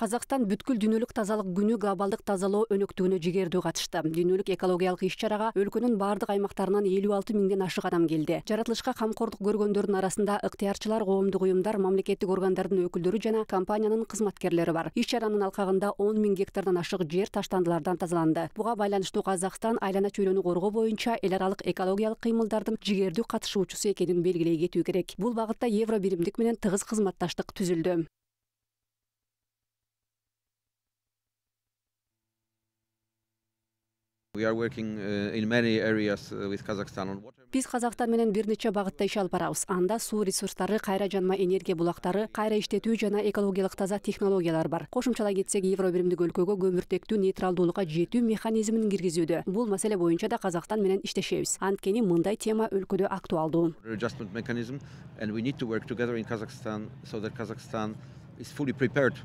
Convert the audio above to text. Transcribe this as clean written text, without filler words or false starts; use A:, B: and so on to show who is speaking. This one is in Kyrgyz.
A: Казакстан бүткүл дүйнөлүк тазалык күнү глобалдык тазалоо өнөктүгүнө жигердүү катышты. Дүйнөлүк экологиялык иш-чарага өлкөнүн бардык аймактарынан 56 миңден ашык адам келди. Жаратылышка камкордук көргөндөрдүн арасында ыктыярчылар, коомдук уюмдар, мамлекеттик органдардын өкүлдөрү жана компаниянын кызматкерлери бар. Иш-чаранын алкагында 10 миң гектардан ашык жер таштандылардан тазаланды. Буга байланыштуу Казакстан айлана чөйрөнү коргоо боюнча эл аралык экологиялык кыймылдардын жигердүү катышуучусу экенин белгилей кетүү керек. Бул багытта Евро биримдик менен тыгыз кызматташтык түзүлдү.
B: We are working in many areas with Kazakhstan on water.
A: Биз Казакстан менен бир нече багытта иш алып барабыз. Анда суу ресурстары, кайра жанма энергия булактары, кайра иштетүү жана экологиялык таза технологиялар бар. Кошумчалай кетсек, Евро биримдик өлкөгө көмүртектүү нейтралдуулукка жетүү механизмин киргизүүдө. Бул маселе боюнча да Казакстан менен иштешебиз. Анткени мындай тема өлкөдө актуалдуу.
B: Adjustment mechanism, and we need to work together in Kazakhstan so that Kazakhstan is fully prepared